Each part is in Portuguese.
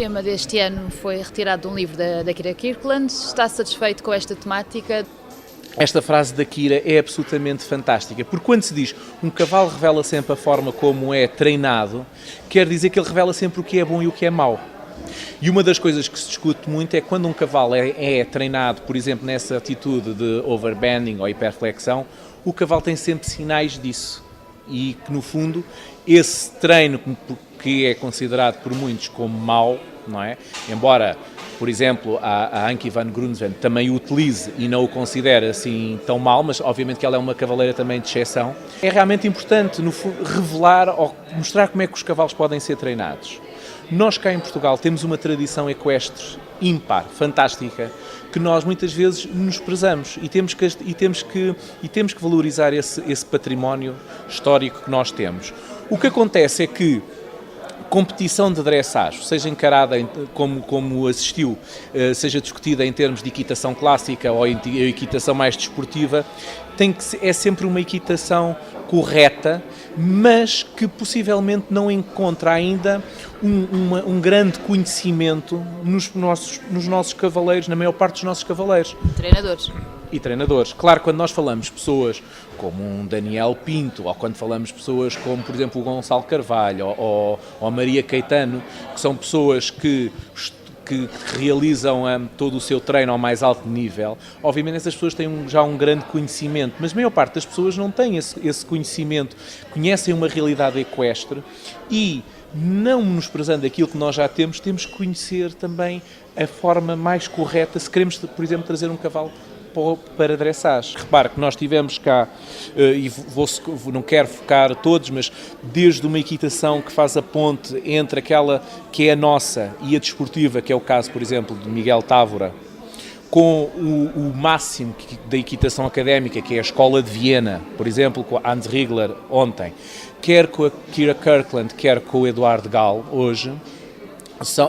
tema deste ano foi retirado de um livro da Kira Kirkland. Está satisfeito com esta temática? Esta frase da Kira é absolutamente fantástica, porque quando se diz um cavalo revela sempre a forma como é treinado, quer dizer que ele revela sempre o que é bom e o que é mau. E uma das coisas que se discute muito é quando um cavalo é treinado, por exemplo, nessa atitude de overbending ou hiperflexão, o cavalo tem sempre sinais disso. E que, no fundo, esse treino que é considerado por muitos como mau, não é? Embora, por exemplo, a Ankie van Grunsven também o utilize e não o considere assim tão mau, mas obviamente que ela é uma cavaleira também de exceção. É realmente importante, no fundo, revelar ou mostrar como é que os cavalos podem ser treinados. Nós cá em Portugal temos uma tradição equestre ímpar, fantástica, que nós muitas vezes nos prezamos e temos que valorizar esse património histórico que nós temos. O que acontece é que competição de dressage, seja encarada como assistiu, seja discutida em termos de equitação clássica ou equitação mais desportiva, é sempre uma equitação correta, mas que possivelmente não encontra ainda um grande conhecimento nos nossos cavaleiros, na maior parte dos nossos cavaleiros. Treinadores. Claro, quando nós falamos pessoas como um Daniel Pinto, ou quando falamos pessoas como, por exemplo, o Gonçalo Carvalho ou Maria Caetano, que são pessoas que realizam todo o seu treino ao mais alto nível, obviamente essas pessoas têm já um grande conhecimento, mas a maior parte das pessoas não tem esse conhecimento, conhecem uma realidade equestre e, não menosprezando aquilo que nós já temos que conhecer também a forma mais correta, se queremos, por exemplo, trazer um cavalo para dressage. Repare que nós tivemos cá, e não quero focar todos, mas desde uma equitação que faz a ponte entre aquela que é a nossa e a desportiva, que é o caso, por exemplo, de Miguel Távora, com o máximo da equitação académica, que é a Escola de Viena, por exemplo, com a Hans Riegler ontem, quer com a Kira Kirkland, quer com o Eduardo Gal hoje,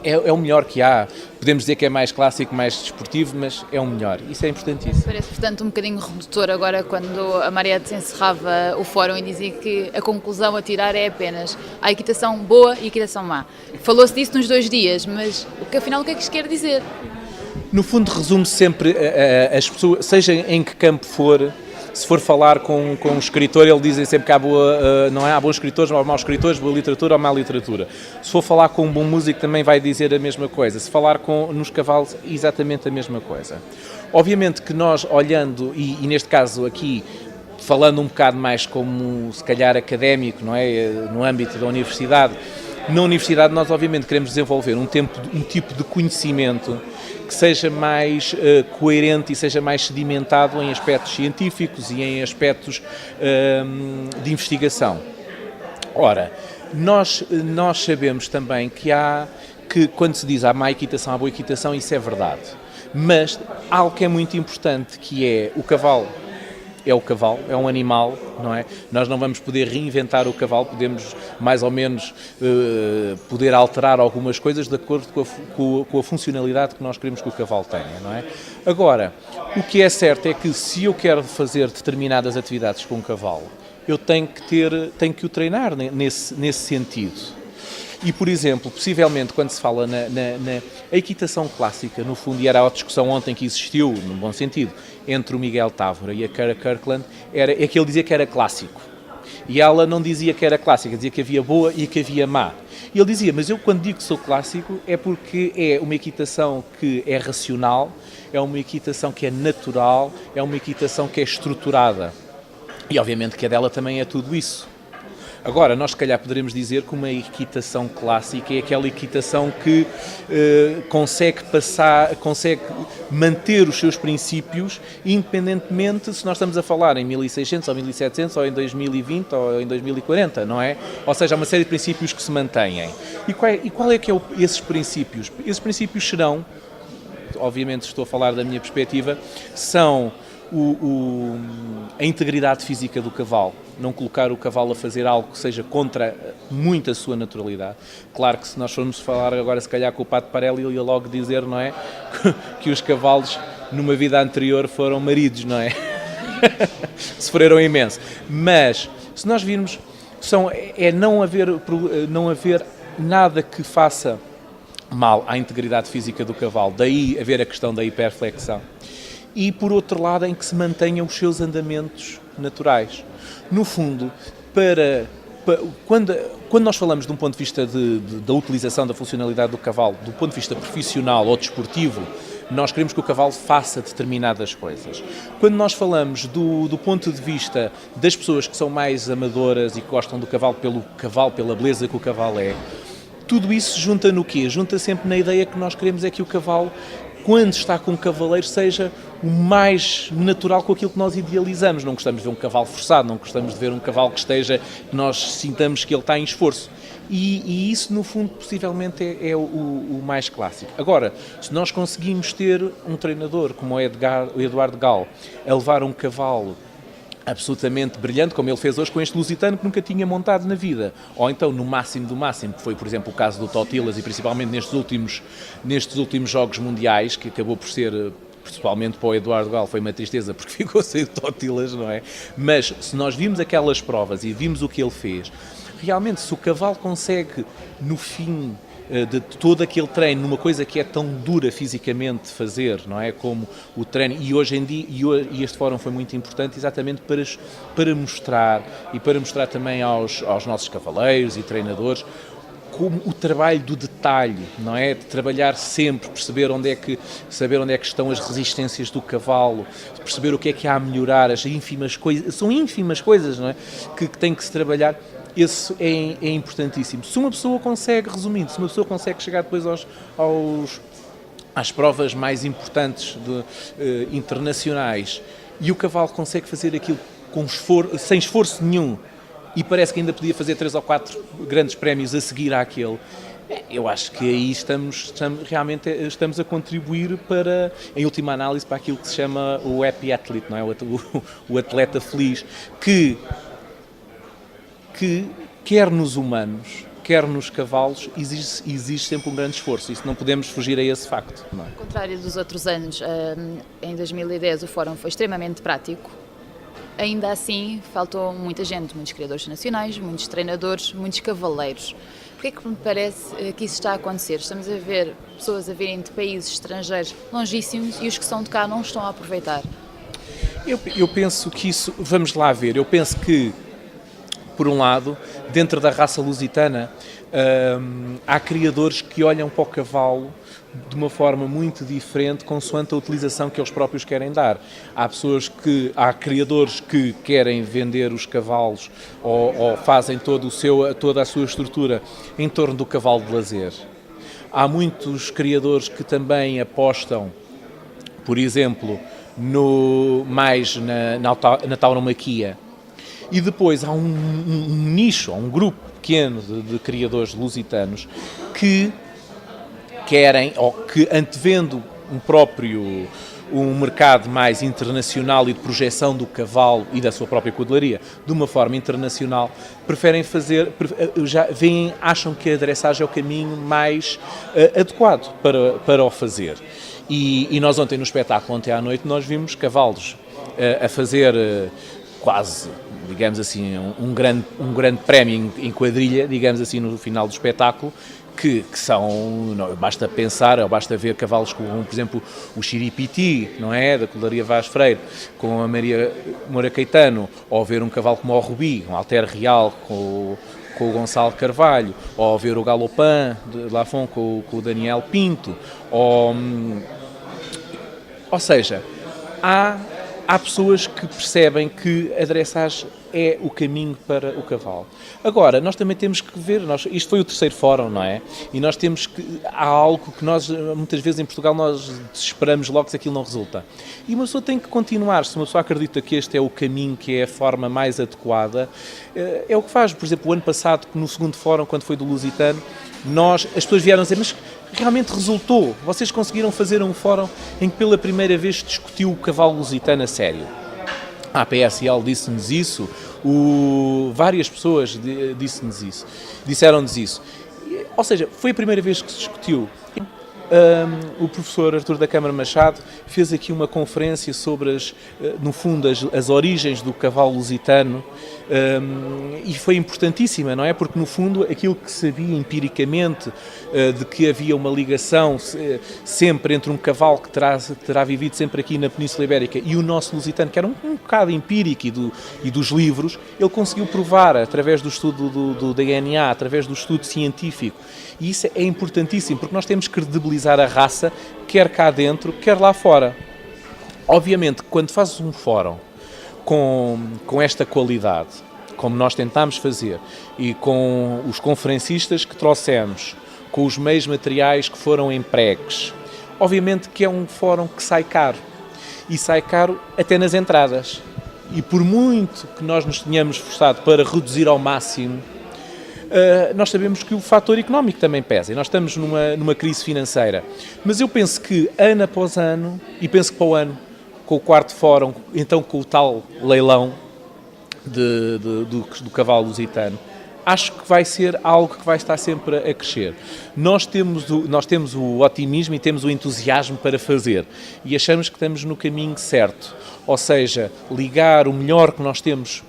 é o melhor que há. Podemos dizer que é mais clássico, mais desportivo, mas é o melhor. Isso é importantíssimo. Parece, portanto, um bocadinho redutor agora quando a Mariette encerrava o fórum e dizia que a conclusão a tirar é apenas a equitação boa e a equitação má. Falou-se disso nos 2 dias, mas afinal o que é que isto quer dizer? No fundo, resume-se sempre as pessoas, seja em que campo for. Se for falar com um escritor, ele dizem sempre que há bons escritores, há maus escritores, boa literatura ou má literatura. Se for falar com um bom músico, também vai dizer a mesma coisa. Se falar nos cavalos, exatamente a mesma coisa. Obviamente que nós, olhando, e neste caso aqui, falando um bocado mais como, se calhar, académico, não é? No âmbito da universidade, na universidade nós, obviamente, queremos desenvolver um tipo de conhecimento que seja mais coerente e seja mais sedimentado em aspectos científicos e em aspectos de investigação. Ora, nós sabemos também que quando se diz há má equitação, há boa equitação, isso é verdade. Mas algo que é muito importante, que é o cavalo, é um animal, não é? Nós não vamos poder reinventar o cavalo, podemos mais ou menos poder alterar algumas coisas de acordo com a funcionalidade que nós queremos que o cavalo tenha, não é? Agora, o que é certo é que se eu quero fazer determinadas atividades com o cavalo, eu tenho que o treinar nesse sentido. E, por exemplo, possivelmente quando se fala na equitação clássica, no fundo, e era a discussão ontem que existiu, no bom sentido, entre o Miguel Távora e a Kira Kirkland, é que ele dizia que era clássico. E ela não dizia que era clássica, dizia que havia boa e que havia má. E ele dizia, mas eu quando digo que sou clássico é porque é uma equitação que é racional, é uma equitação que é natural, é uma equitação que é estruturada. E obviamente que a dela também é tudo isso. Agora, nós se calhar poderemos dizer que uma equitação clássica é aquela equitação que consegue manter os seus princípios, independentemente se nós estamos a falar em 1600 ou 1700 ou em 2020 ou em 2040, não é? Ou seja, há uma série de princípios que se mantêm. E qual é que é esses princípios? Esses princípios serão, obviamente estou a falar da minha perspectiva, são a integridade física do cavalo, não colocar o cavalo a fazer algo que seja contra muito a sua naturalidade. Claro que se nós formos falar agora se calhar com o Pato Parelli, ele ia logo dizer, não é, que os cavalos numa vida anterior foram maridos, não é? Sofreram imenso. Mas, se nós virmos, não haver nada que faça mal à integridade física do cavalo, daí haver a questão da hiperflexão. E, por outro lado, em que se mantenham os seus andamentos naturais. No fundo, quando nós falamos de um ponto de vista da utilização da funcionalidade do cavalo, do ponto de vista profissional ou desportivo, nós queremos que o cavalo faça determinadas coisas. Quando nós falamos do ponto de vista das pessoas que são mais amadoras e que gostam do cavalo, pela beleza que o cavalo é, tudo isso junta no quê? Junta sempre na ideia que nós queremos é que o cavalo, quando está com o cavaleiro, seja o mais natural com aquilo que nós idealizamos. Não gostamos de ver um cavalo forçado, não gostamos de ver um cavalo que nós sintamos que ele está em esforço. E isso, no fundo, possivelmente é o mais clássico. Agora, se nós conseguimos ter um treinador como o Eduardo Gal a levar um cavalo absolutamente brilhante, como ele fez hoje com este lusitano que nunca tinha montado na vida, ou então no máximo do máximo, que foi, por exemplo, o caso do Totilas, e principalmente nestes últimos Jogos Mundiais, que acabou por ser, principalmente para o Eduardo Gal, foi uma tristeza porque ficou sem o Totilas, não é? Mas se nós vimos aquelas provas e vimos o que ele fez, realmente, se o cavalo consegue, no fim de todo aquele treino, numa coisa que é tão dura fisicamente de fazer, não é? Como o treino, e hoje em dia, e este fórum foi muito importante exatamente para mostrar, e para mostrar também aos nossos cavaleiros e treinadores, como o trabalho do detalhe, não é? De trabalhar sempre, saber onde é que estão as resistências do cavalo, perceber o que é que há a melhorar, as ínfimas coisas, são ínfimas coisas, não é? Que tem que se trabalhar. Isso é importantíssimo. Se uma pessoa consegue, resumindo, se uma pessoa consegue chegar depois às provas mais importantes internacionais e o cavalo consegue fazer aquilo sem esforço nenhum e parece que ainda podia fazer 3 ou 4 grandes prémios a seguir àquele, eu acho que aí realmente estamos a contribuir para, em última análise, para aquilo que se chama o happy athlete, não é? O atleta feliz, que quer nos humanos, quer nos cavalos, exige sempre um grande esforço. Isso não podemos fugir a esse facto. Não é? Ao contrário dos outros anos, em 2010 o fórum foi extremamente prático. Ainda assim, faltou muita gente, muitos criadores nacionais, muitos treinadores, muitos cavaleiros. Porquê é que me parece que isso está a acontecer? Estamos a ver pessoas a virem de países estrangeiros longíssimos e os que são de cá não estão a aproveitar. Eu penso que isso... Vamos lá ver. Eu penso que, por um lado, dentro da raça lusitana, há criadores que olham para o cavalo de uma forma muito diferente, consoante a utilização que eles próprios querem dar. Há criadores que querem vender os cavalos ou fazem toda a sua estrutura em torno do cavalo de lazer. Há muitos criadores que também apostam, por exemplo, na tauromaquia. E depois há um nicho, um grupo pequeno de criadores lusitanos que querem, ou que antevendo um mercado mais internacional e de projeção do cavalo e da sua própria cudelaria de uma forma internacional, acham que a dressagem é o caminho mais adequado para o fazer. E nós ontem no espetáculo, ontem à noite, nós vimos cavalos a fazer quase, digamos assim, um grande prémio em quadrilha, digamos assim, no final do espetáculo, que são, não, basta pensar, ou basta ver cavalos como, por exemplo, o Chiripiti, não é, da cudelaria Vaz Freire, com a Maria Moura Caetano, ou ver um cavalo como o Rubi, um Alter Real com o Gonçalo Carvalho, ou ver o Galopin de Lafon com o Daniel Pinto, ou seja, há pessoas que percebem que a dressagem é o caminho para o cavalo. Agora, nós também temos que ver, isto foi o terceiro fórum, não é? E nós há algo que nós, muitas vezes em Portugal, nós desesperamos logo se aquilo não resulta. E uma pessoa tem que continuar, se uma pessoa acredita que este é o caminho, que é a forma mais adequada, é o que faz. Por exemplo, o ano passado, no segundo fórum, quando foi do Lusitano, as pessoas vieram dizer, mas realmente resultou. Vocês conseguiram fazer um fórum em que pela primeira vez discutiu o cavalo lusitano a sério. A PSL disse-nos isso, várias pessoas disseram-nos isso. Ou seja, foi a primeira vez que se discutiu. O professor Artur da Câmara Machado fez aqui uma conferência sobre, no fundo, as origens do cavalo lusitano, e foi importantíssima, não é? Porque, no fundo, aquilo que sabia empiricamente de que havia uma ligação sempre entre um cavalo que terá vivido sempre aqui na Península Ibérica e o nosso lusitano, que era um bocado empírico e dos livros, ele conseguiu provar através do estudo do DNA, através do estudo científico. E isso é importantíssimo, porque nós temos que credibilizar a raça, quer cá dentro, quer lá fora. Obviamente, quando fazes um fórum com esta qualidade, como nós tentámos fazer, e com os conferencistas que trouxemos, com os meios materiais que foram empregues, obviamente que é um fórum que sai caro. E sai caro até nas entradas. E por muito que nós nos tenhamos esforçado para reduzir ao máximo, nós sabemos que o fator económico também pesa, e nós estamos numa crise financeira. Mas eu penso que, ano após ano, e penso que para o ano, com o quarto fórum, então com o tal leilão do cavalo lusitano, acho que vai ser algo que vai estar sempre a crescer. Nós temos o otimismo e temos o entusiasmo para fazer, e achamos que estamos no caminho certo, ou seja, ligar o melhor que nós temos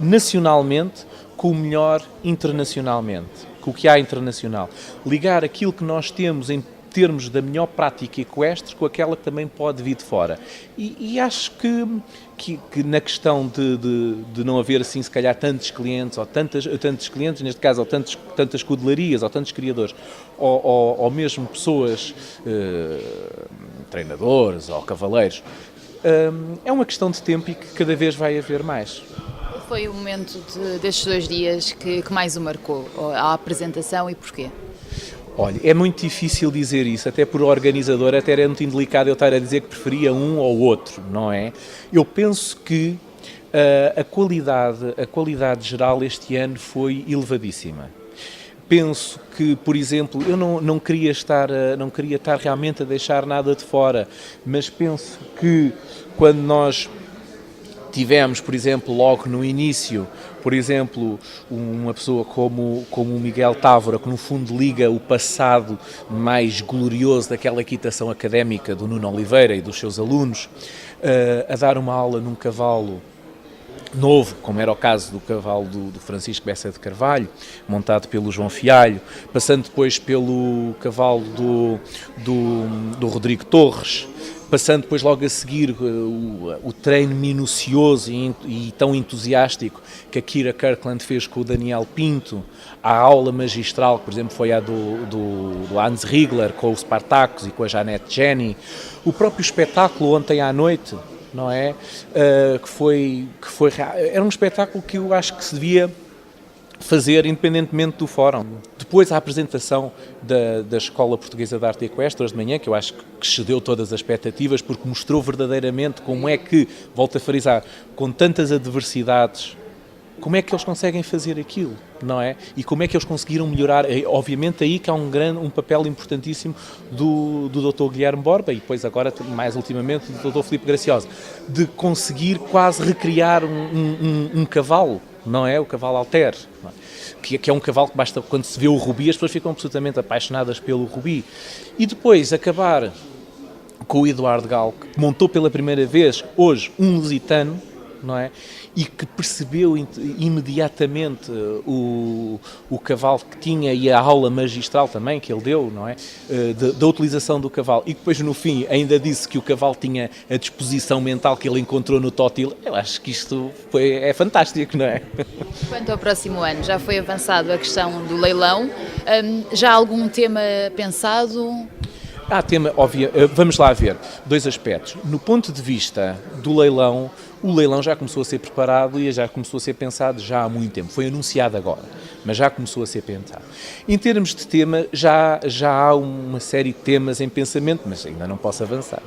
nacionalmente com o melhor internacionalmente, com o que há internacional. Ligar aquilo que nós temos em termos da melhor prática equestre com aquela que também pode vir de fora. E acho que na questão de não haver, assim, se calhar, tantos clientes, ou tantos clientes, neste caso, ou tantas cudelarias, ou tantos criadores, ou mesmo pessoas, treinadores ou cavaleiros, é uma questão de tempo e que cada vez vai haver mais. Foi o momento destes 2 dias que mais o marcou, a apresentação, e porquê? Olha, é muito difícil dizer isso, até por organizador, até era muito indelicado eu estar a dizer que preferia um ou outro, não é? Eu penso que a qualidade geral este ano foi elevadíssima. Penso que, por exemplo, eu não queria estar realmente a deixar nada de fora, mas penso que quando nós tivemos, por exemplo, logo no início, por exemplo, uma pessoa como o Miguel Távora, que no fundo liga o passado mais glorioso daquela equitação académica do Nuno Oliveira e dos seus alunos, a dar uma aula num cavalo novo, como era o caso do cavalo do Francisco Bessa de Carvalho, montado pelo João Fialho, passando depois pelo cavalo do Rodrigo Torres, passando depois logo a seguir o treino minucioso e tão entusiástico que a Kira Kirkland fez com o Daniel Pinto, a aula magistral, que, por exemplo, foi a do Hans Riegler com o Spartacus e com a Janette Jenny, o próprio espetáculo ontem à noite, não é? Era um espetáculo que eu acho que se devia fazer independentemente do fórum. Depois a apresentação da Escola Portuguesa de Arte Equestre, hoje de manhã, que eu acho que excedeu todas as expectativas, porque mostrou verdadeiramente como é que, volto a frisar, com tantas adversidades, como é que eles conseguem fazer aquilo, não é? E como é que eles conseguiram melhorar? Obviamente aí que há um papel importantíssimo do Dr. Guilherme Borba, e depois agora, mais ultimamente, do Dr. Filipe Graciosa, de conseguir quase recriar um cavalo, não é? O cavalo Alter, não é? Que é um cavalo que basta, quando se vê o Rubi, as pessoas ficam absolutamente apaixonadas pelo Rubi. E depois acabar com o Eduardo Gal, que montou pela primeira vez, hoje, um lusitano, não é? E que percebeu imediatamente o cavalo que tinha e a aula magistral também que ele deu, não é? Da utilização do cavalo, e depois no fim ainda disse que o cavalo tinha a disposição mental que ele encontrou no Tótil. Eu acho que isto é fantástico, não é? Quanto ao próximo ano, já foi avançado a questão do leilão, já há algum tema pensado? Há tema, óbvio, vamos lá ver, 2 aspectos. No ponto de vista do leilão, o leilão já começou a ser preparado e já começou a ser pensado já há muito tempo. Foi anunciado agora, mas já começou a ser pensado. Em termos de tema, já há uma série de temas em pensamento, mas ainda não posso avançar.